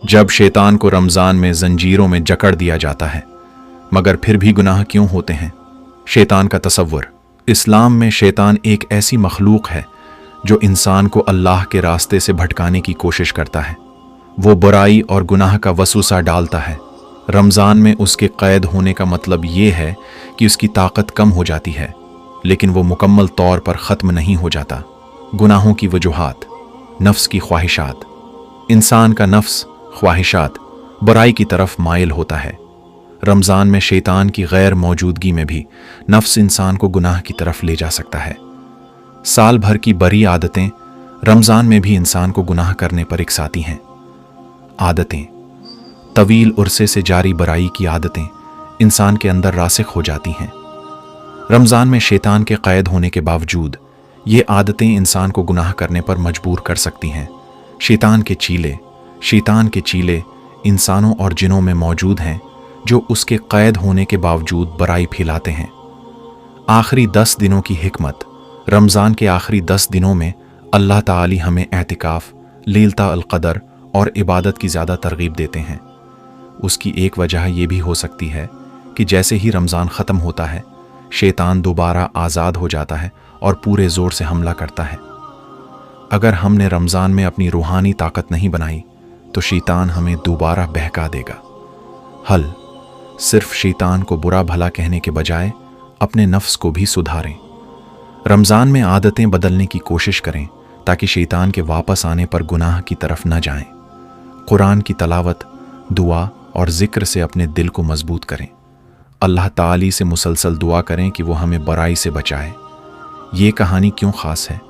जब शैतान को रमज़ान में जंजीरों में जकड़ दिया जाता है मगर फिर भी गुनाह क्यों होते हैं? शैतान का तसव्वुर। इस्लाम में शैतान एक ऐसी मखलूक है जो इंसान को अल्लाह के रास्ते से भटकाने की कोशिश करता है। वो बुराई और गुनाह का वसूसा डालता है। रमज़ान में उसके कैद होने का मतलब ये है कि उसकी ताकत कम हो जाती है, लेकिन वो मुकम्मल तौर पर ख़त्म नहीं हो जाता। गुनाहों की वजूहात। नफ्स की ख्वाहिशात। इंसान का नफ्स ख्वाहिशात बुराई की तरफ माइल होता है। रमज़ान में शैतान की गैर मौजूदगी में भी नफ्स इंसान को गुनाह की तरफ ले जा सकता है। साल भर की बुरी आदतें रमज़ान में भी इंसान को गुनाह करने पर इकसाती हैं। आदतें। तवील उरसे से जारी बुराई की आदतें इंसान के अंदर रासिख हो जाती हैं। रमज़ान में शैतान के कैद होने के बावजूद ये आदतें इंसान को गुनाह करने पर मजबूर कर सकती हैं। शैतान के चीले इंसानों और जिनों में मौजूद हैं जो उसके कैद होने के बावजूद बुराई फैलाते हैं। आखिरी 10 दिनों की हिकमत। रमज़ान के आखिरी 10 दिनों में अल्लाह ताली हमें एतिकाफ, लैलतुल क़द्र और इबादत की ज़्यादा तरगीब देते हैं। उसकी एक वजह यह भी हो सकती है कि जैसे ही रमज़ान ख़त्म होता है शैतान दोबारा आज़ाद हो जाता है और पूरे ज़ोर से हमला करता है। अगर हमने रमज़ान में अपनी रूहानी ताकत नहीं बनाई तो शैतान हमें दोबारा बहका देगा। हल। सिर्फ शैतान को बुरा भला कहने के बजाय अपने नफ्स को भी सुधारें। रमज़ान में आदतें बदलने की कोशिश करें ताकि शैतान के वापस आने पर गुनाह की तरफ न जाएं। कुरान की तलावत, दुआ और ज़िक्र से अपने दिल को मजबूत करें। अल्लाह ताली से मुसलसल दुआ करें कि वो हमें बुराई से बचाए। ये कहानी क्यों ख़ास है?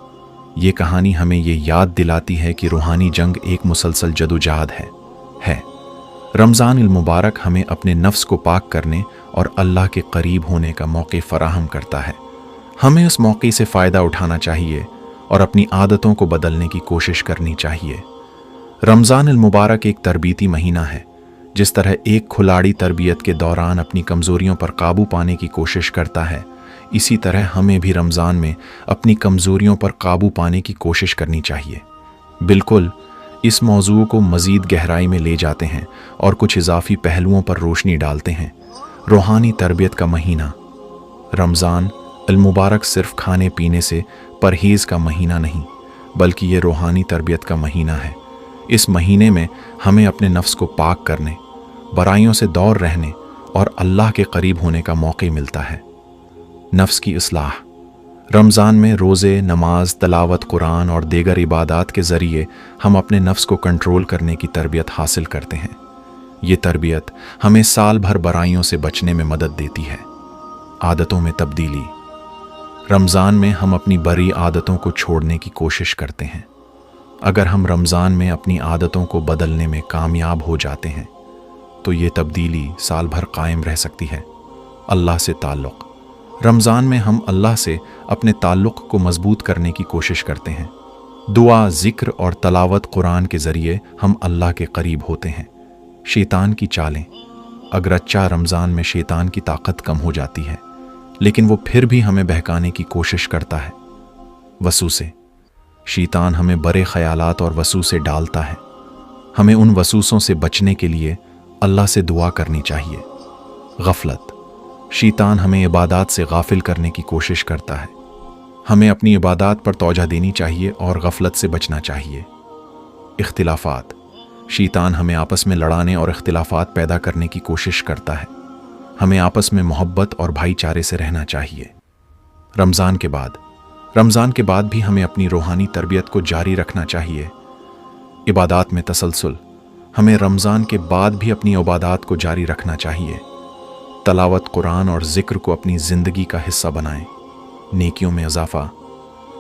ये कहानी हमें ये याद दिलाती है कि रूहानी जंग एक मुसलसल जदोजहद है। रमज़ान अल मुबारक हमें अपने नफ्स को पाक करने और अल्लाह के करीब होने का मौके फराहम करता है। हमें उस मौके से फ़ायदा उठाना चाहिए और अपनी आदतों को बदलने की कोशिश करनी चाहिए। रमज़ान अल मुबारक एक तरबीती महीना है। जिस तरह एक खिलाड़ी तरबियत के दौरान अपनी कमज़ोरियों पर काबू पाने की कोशिश करता है, इसी तरह हमें भी रमज़ान में अपनी कमज़ोरियों पर काबू पाने की कोशिश करनी चाहिए। बिल्कुल इस मौजू को मज़ीद गहराई में ले जाते हैं और कुछ इजाफी पहलुओं पर रोशनी डालते हैं। रूहानी तरबियत का महीना। रमज़ान अल मुबारक सिर्फ खाने पीने से परहेज़ का महीना नहीं, बल्कि ये रूहानी तरबियत का महीना है। इस महीने में हमें अपने नफ्स को पाक करने, बुराइयों से दूर रहने और अल्लाह के करीब होने का मौका मिलता है। नफ्स की इस्लाह। रमज़ान में रोज़े, नमाज, तलावत कुरान और दीगर इबादात के ज़रिए हम अपने नफ्स को कंट्रोल करने की तरबियत हासिल करते हैं। ये तरबियत हमें साल भर बुराइयों से बचने में मदद देती है। आदतों में तब्दीली। रमज़ान में हम अपनी बुरी आदतों को छोड़ने की कोशिश करते हैं। अगर हम रमज़ान में अपनी आदतों को बदलने में कामयाब हो जाते हैं तो ये तब्दीली साल भर कायम रह सकती है। अल्लाह से ताल्लुक़। रमज़ान में हम अल्लाह से अपने ताल्लुक़ को मजबूत करने की कोशिश करते हैं। दुआ, ज़िक्र और तलावत कुरान के ज़रिए हम अल्लाह के करीब होते हैं। शैतान की चालें। अगरच्चा रमज़ान में शैतान की ताकत कम हो जाती है, लेकिन वो फिर भी हमें बहकाने की कोशिश करता है। वसूसे। शैतान हमें बुरे ख़यालात और वसूसे डालता है। हमें उन वसूसों से बचने के लिए अल्लाह से दुआ करनी चाहिए। गफलत। शैतान हमें इबादत से गाफिल करने की कोशिश करता है। हमें अपनी इबादत पर तवज्जो देनी चाहिए और गफलत से बचना चाहिए। इख्तिलाफात। शैतान हमें आपस में लड़ाने और इख्तिलाफात पैदा करने की कोशिश करता है। हमें आपस में मोहब्बत और भाईचारे से रहना चाहिए। रमज़ान के बाद भी हमें अपनी रूहानी तरबियत को जारी रखना चाहिए। इबादत में तसलसल। हमें रमज़ान के बाद भी अपनी इबादत को जारी रखना चाहिए। तलावत कुरान और ज़िक्र को अपनी ज़िंदगी का हिस्सा बनाएं। नेकियों में इजाफ़ा।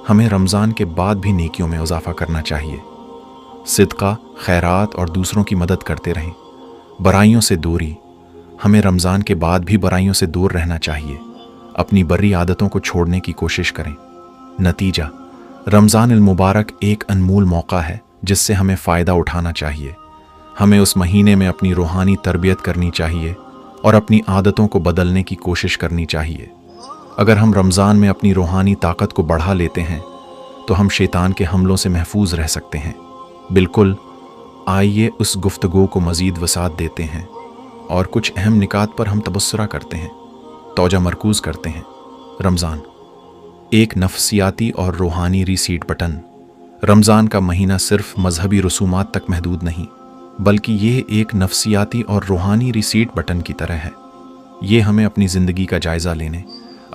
हमें रमज़ान के बाद भी नेकियों में इजाफ़ा करना चाहिए। सिदक़ा, खैरात और दूसरों की मदद करते रहें। बुराइयों से दूरी। हमें रमज़ान के बाद भी बुराइयों से दूर रहना चाहिए। अपनी बुरी आदतों को छोड़ने की कोशिश करें। नतीजा। रमज़ान अल मुबारक एक अनमोल मौका है जिससे हमें फ़ायदा उठाना चाहिए। हमें उस महीने में अपनी रूहानी तरबियत करनी चाहिए और अपनी आदतों को बदलने की कोशिश करनी चाहिए। अगर हम रमज़ान में अपनी रूहानी ताकत को बढ़ा लेते हैं तो हम शैतान के हमलों से महफूज रह सकते हैं। बिल्कुल आइए उस गुफ्तगू को मज़ीद वसात देते हैं और कुछ अहम निकात पर हम तबसरा करते हैं, तौजा मरकूज़ करते हैं। रमज़ान एक नफसियाती और रूहानी रीसीट बटन। रमज़ान का महीना सिर्फ मजहबी रसूमात तक महदूद नहीं, बल्कि ये एक नफसियाती और रूहानी रीसीट बटन की तरह है। ये हमें अपनी ज़िंदगी का जायज़ा लेने,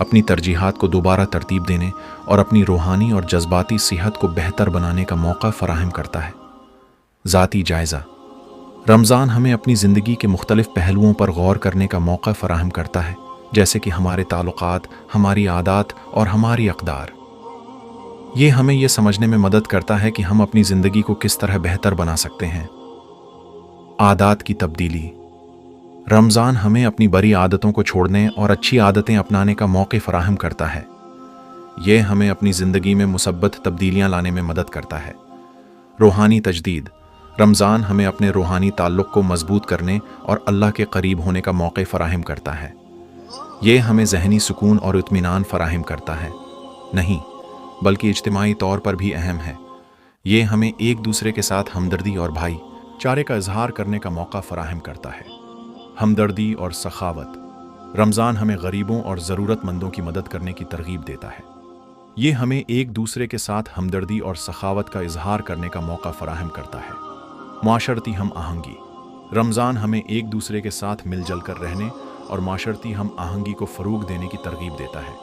अपनी तरजीहात को दोबारा तरतीब देने और अपनी रूहानी और जज्बाती सेहत को बेहतर बनाने का मौका फ़राहम करता है। ज़ाती जायज़ा। रमज़ान हमें अपनी ज़िंदगी के मुख्तलिफ़ पहलुओं पर गौर करने का मौका फ़राहम करता है, जैसे कि हमारे ताल्लुकात, हमारी आदत और हमारी अक़दार। ये हमें यह समझने में मदद करता है कि हम अपनी ज़िंदगी को किस तरह बेहतर बना सकते हैं। आदत की तब्दीली। रमज़ान हमें अपनी बुरी आदतों को छोड़ने और अच्छी आदतें अपनाने का मौका फ़राहम करता है। यह हमें अपनी ज़िंदगी में मुसब्बत तब्दीलियाँ लाने में मदद करता है। रूहानी तजदीद। रमज़ान हमें अपने रूहानी ताल्लुक़ को मजबूत करने और अल्लाह के करीब होने का मौका फ़राहम करता है। यह हमें ज़हनी सुकून और इत्मीनान फ़राहम करता है, नहीं बल्कि इज्तिमाई तौर पर भी अहम है। ये हमें एक दूसरे के साथ हमदर्दी और भाई चारे का इजहार करने का मौका फ़राहम करता है। हमदर्दी और सखावत। रमज़ान हमें गरीबों और ज़रूरतमंदों की मदद करने की तरगीब देता है। ये हमें एक दूसरे के साथ हमदर्दी और सखावत का इजहार करने का मौका फ़राहम करता है। माशरती हम आहंगी। रमज़ान हमें एक दूसरे के साथ मिलजुल कर रहने और माशरती हम आहंगी को फ़रोग़ देने की तरगीब देता है।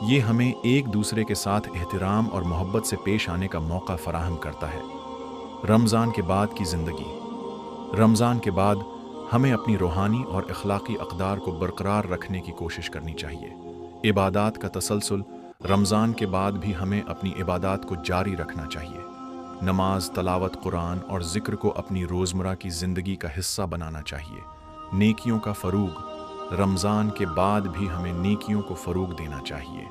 ये हमें एक दूसरे के साथ एहतराम और मोहब्बत से पेश आने का मौका फ़राहम करता है। रमज़ान के बाद की ज़िंदगी। रमज़ान के बाद हमें अपनी रूहानी और अखलाक़ी अक़दार को बरकरार रखने की कोशिश करनी चाहिए। इबादात का तसलसल। रमज़ान के बाद भी हमें अपनी इबादात को जारी रखना चाहिए। नमाज, तलावत कुरान और ज़िक्र को अपनी रोज़मर्रा की ज़िंदगी का हिस्सा बनाना चाहिए। नेकियों का फ़रोग़। रमज़ान के बाद भी हमें नेकियों को फ़रोग़ देना चाहिए।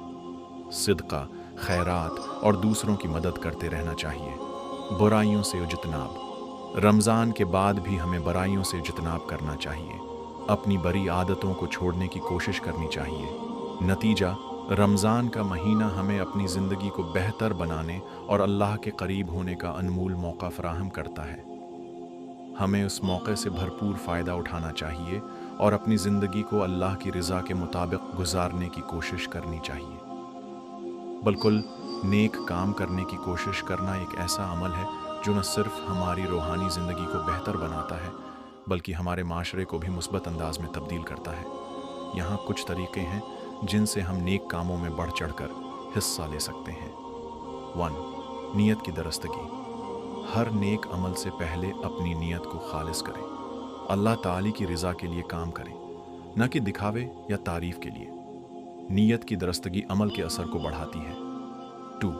सिदक़ा, खैरात और दूसरों की मदद करते रहना चाहिए। बुराइयों से इज्तनाब। रमज़ान के बाद भी हमें बुराइयों से इज्तनाब करना चाहिए। अपनी बुरी आदतों को छोड़ने की कोशिश करनी चाहिए। नतीजा, रमज़ान का महीना हमें अपनी ज़िंदगी को बेहतर बनाने और अल्लाह के करीब होने का अनमोल मौका फ़राहम करता है। हमें उस मौके से भरपूर फ़ायदा उठाना चाहिए और अपनी ज़िंदगी को अल्लाह की रज़ा के मुताबिक गुजारने की कोशिश करनी चाहिए। बिल्कुल, नेक काम करने की कोशिश करना एक ऐसा अमल है जो न सिर्फ हमारी रूहानी ज़िंदगी को बेहतर बनाता है, बल्कि हमारे माशरे को भी मुस्बत अंदाज में तब्दील करता है। यहाँ कुछ तरीक़े हैं जिनसे हम नेक कामों में बढ़ चढ़ कर हिस्सा ले सकते हैं। 1. नीयत की दरस्तगी। हर नेक अमल से पहले अपनी नीयत को खालिस करें। अल्लाह ताली की रज़ा के लिए काम करें, न कि दिखावे या तारीफ़ के लिए। नीयत की दरस्तगी अमल के असर को बढ़ाती है। 2.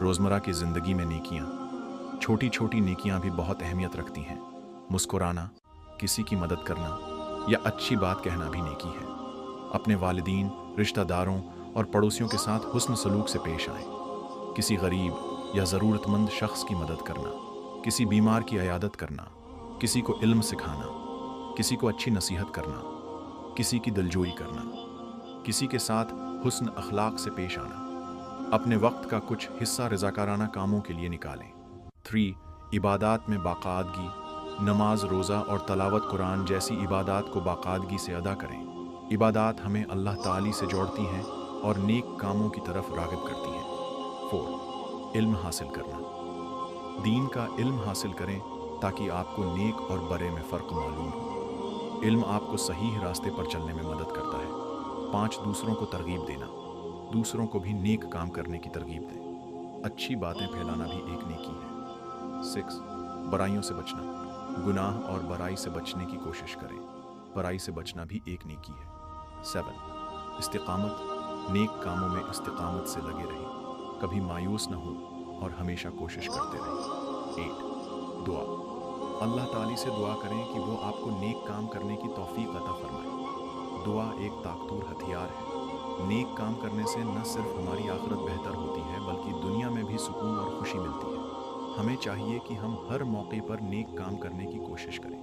रोज़मर्रा की ज़िंदगी में नेकियां। छोटी छोटी नेकियां भी बहुत अहमियत रखती हैं। मुस्कुराना, किसी की मदद करना या अच्छी बात कहना भी नेकी है। अपने वालिदीन, रिश्तेदारों और पड़ोसियों के साथ हुस्न सलूक से पेश आएं। किसी गरीब या ज़रूरतमंद शख्स की मदद करना, किसी बीमार की इयादत करना, किसी को इल्म सिखाना, किसी को अच्छी नसीहत करना, किसी की दिलजोई करना, किसी के साथ हुस्न अखलाक से पेश आना। अपने वक्त का कुछ हिस्सा रज़ाकाराना कामों के लिए निकालें। 3. इबादात में बाकायदगी। नमाज, रोज़ा और तलावत कुरान जैसी इबादात को बाकायदगी से अदा करें। इबादात हमें अल्लाह ताली से जोड़ती हैं और नेक कामों की तरफ राग़िब करती हैं। 4. इल्म हासिल करना। दीन का इल्म हासिल करें ताकि आपको नेक और बुरे में फ़र्क मालूम हो। इल्म आपको सही रास्ते पर चलने में मदद करता है। 5. दूसरों को तरगीब देना। दूसरों को भी नेक काम करने की तरगीब दें। अच्छी बातें फैलाना भी एक नेकी है। 6. बुराइयों से बचना। गुनाह और बुराई से बचने की कोशिश करें। बुराई से बचना भी एक नेकी है। 7. इस्तिकामत। नेक कामों में इस्तिकामत से लगे रहें, कभी मायूस न हो और हमेशा कोशिश करते रहें। 8. दुआ। अल्लाह ताली से दुआ करें कि वो आपको नेक काम करने की तौफीक अता फरमाए। दुआ एक ताकतवर हथियार है। नेक काम करने से न सिर्फ हमारी आखिरत बेहतर होती है, बल्कि दुनिया में भी सुकून और खुशी मिलती है। हमें चाहिए कि हम हर मौके पर नेक काम करने की कोशिश करें।